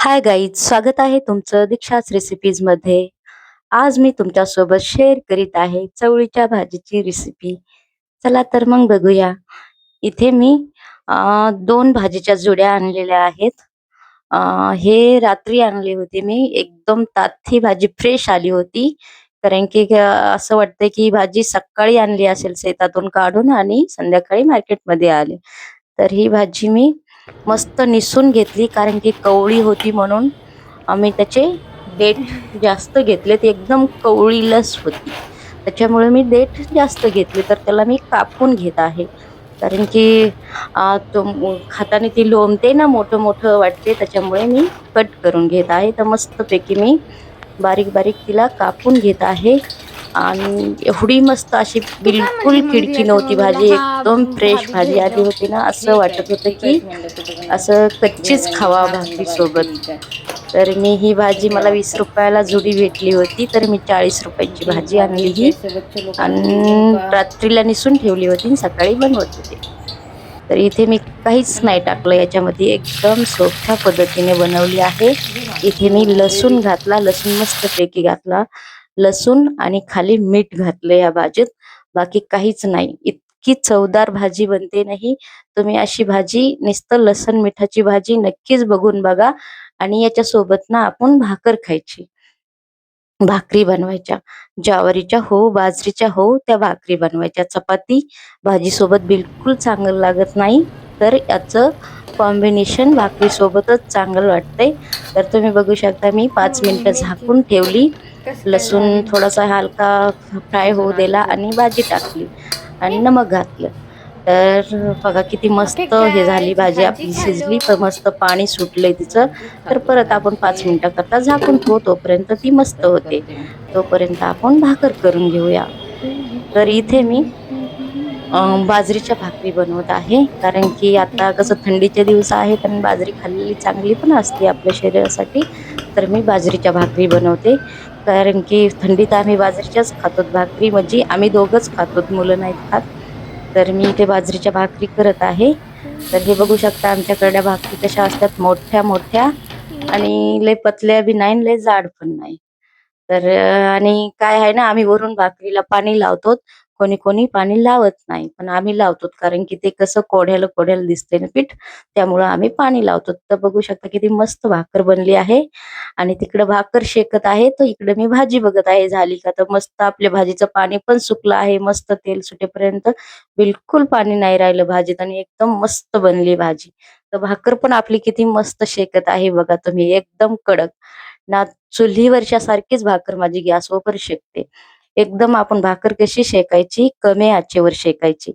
Hi guys, स्वागत आहे तुमचं दीक्षाच रेसिपीज मध्ये. आज मी तुमच्यासोबत शेअर करीत आहे चवळीच्या भाजीची रेसिपी. चला तर मग बघूया. इथे मी दोन भाजीच्या जुड्या आणलेल्या आहेत. हे रात्री आणले होते मी. एकदम ताजी भाजी फ्रेश आली होती. कारण की असं वाटतंय की ही भाजी सकाळी आणली असेल शेतातून काढून आणि संध्याकाळी मार्केटमध्ये आली. तर ही भाजी मी मस्त निसून घेतली, कारण की कवळी होती म्हणून आम्ही त्याचे देठ जास्त घेतले. ती एकदम कवळीलच होती, त्याच्यामुळे मी देठ जास्त घेतले. तर त्याला मी कापून घेत आहे, कारण की खाताना ती लोंबते ना, मोठं मोठं वाटते, त्याच्यामुळे मी कट करून घेत आहे. तर मस्तपैकी मी बारीक बारीक तिला कापून घेत आहे. आणि एवढी मस्त अशी बिलकुल किडकी नव्हती भाजी, एकदम फ्रेश भाजी आली होती ना. असं वाटत होतं की असं कच्चीच खावा भाकरी सोबत. तर मी ही भाजी मला 20 रुपयाला जुडी भेटली होती, तर मी 40 रुपयाची भाजी आणली ही. आणि रात्रीला निसून ठेवली होती, सकाळी बनवत होते. तर इथे मी काहीच नाही टाकलं याच्यामध्ये, एकदम सोप्या पद्धतीने बनवली आहे. इथे मी लसूण घातला, लसूण मस्तपैकी घातला, लसूण आणि खाली मीठ घातलं या भाजीत. बाकी काहीच नाही. इतकी चवदार भाजी बनते नाही. तुम्ही अशी भाजी, नुसतं लसूण मिठाची भाजी नक्कीच बघून बघा. आणि याच्या सोबत ना आपण भाकर खायची, भाकरी बनवायच्या, ज्वारीच्या हो बाजरीच्या हो, त्या भाकरी बनवायच्या. चपाती भाजी सोबत बिलकुल चांगलं लागत नाही. तर याचं कॉम्बिनेशन भाकरी सोबतच चांगलं वाटतंय. तर तुम्ही बघू शकता, मी 5 मिनिटं झाकून ठेवली. लसूण थोडासा हलका फ्राय होऊ दिला आणि भाजी टाकली आणि नमक घातलं. तर बघा किती मस्त हे झाली भाजी आपली, शिजली पण मस्त पाणी सुटलंय तिचं. तर परत आपण 5 मिनिटं करता झाकून ठेवू, तोपर्यंत ती मस्त होते. तोपर्यंत आपण भाकर करून घेऊया. तर इथे मी बाजरीच्या भाकरी बनवत आहे, कारण की आता कसं थंडीचे दिवस आहेत आणि बाजरी खाल्लेली चांगली पण असते आपल्या शरीरासाठी. तर मी बाजरीच्या भाकरी बनवते, कारण की थंडीत आम्ही बाजरीच्याच खातो भाकरी, म्हणजे आम्ही दोघंच खातो, मुलं नाहीत खात. तर मी इथे बाजरीच्या भाकरी करत आहे. तर हे बघू शकता आमच्याकडल्या भाकरी कशा असतात, मोठ्या मोठ्या आणि लय पतल्या बी नाही, लय जाड पण नाही. तर आणि काय आहे ना, आम्ही वरून भाकरीला पाणी लावतो. कोणी कोणी पाणी लावत नाही, पण आम्ही लावतो, कारण की ते कसं कोढ्याला कोढ्याला दिसते ना पीठ, त्यामुळं आम्ही पाणी लावतो. तर बघू शकता किती मस्त भाकर बनली आहे. आणि तिकडं भाकर शेकत आहे, तर इकडे मी भाजी बघत आहे झाली का. तर मस्त आपल्या भाजीचं पाणी पण सुकलं आहे, मस्त तेल सुटेपर्यंत. बिलकुल पाणी नाही राहिलं भाजीत आणि एकदम मस्त बनली भाजी. तर भाकर पण आपली किती मस्त शेकत आहे बघा तुम्ही, एकदम कडक ना. चुलीवरच्या सारखीच भाकर माझी गॅसवर शेकते. एकदम आपण भाकर कशी शेकायची, कमी आचेवर शेकायची.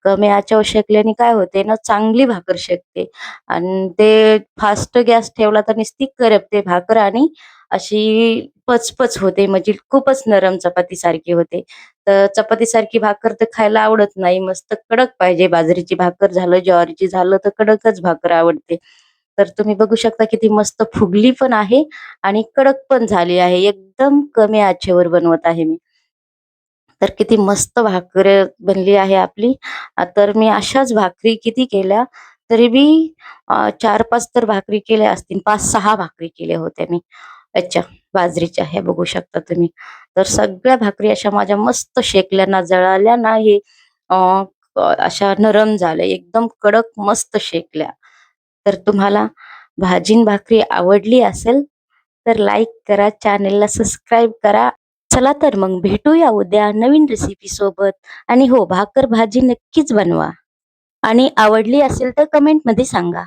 कमी आचेवर शेकल्याने काय होते ना, चांगली भाकर शेकते. आणि ते फास्ट गॅस ठेवला तर नुसती करपते भाकर आणि अशी पचपच होते, म्हणजे खूपच नरम चपाती सारखी होते. तर चपाती सारखी भाकर तर खायला आवडत नाही, मस्त कडक पाहिजे. बाजरीची भाकर झालं, ज्वारीची झालं, तर कडकच भाकर आवडते. तर तुम्ही बघू शकता किती मस्त फुगली पण आहे आणि कडक पण झाली आहे. एकदम कमी आचेवर बनवत आहे मी. तर किती मस्त भाकर बनली आहे आपली. तर मी अशाच भाकरी किती केल्या, तरी मी 4-5 तर भाकरी केल्या असतील. 5-6 भाकरी केल्या होत्या मी याच्या बाजरीच्या, हे बघू शकता तुम्ही. तर सगळ्या भाकरी अशा माझ्या मस्त शेकल्या ना, जळाल्या ना, हे अ, अशा नरम झाल्या, एकदम कडक मस्त शेकल्या. तर तुम्हाला भाजी न भाकरी आवडली असेल तर लाईक करा, चॅनेलला सबस्क्राईब करा. चला तर मग भेटूया उद्या नवीन रेसिपी सोबत. आणि हो, भाकर भाजी नक्कीच बनवा आणि आवडली असेल तर कमेंट मध्ये सांगा.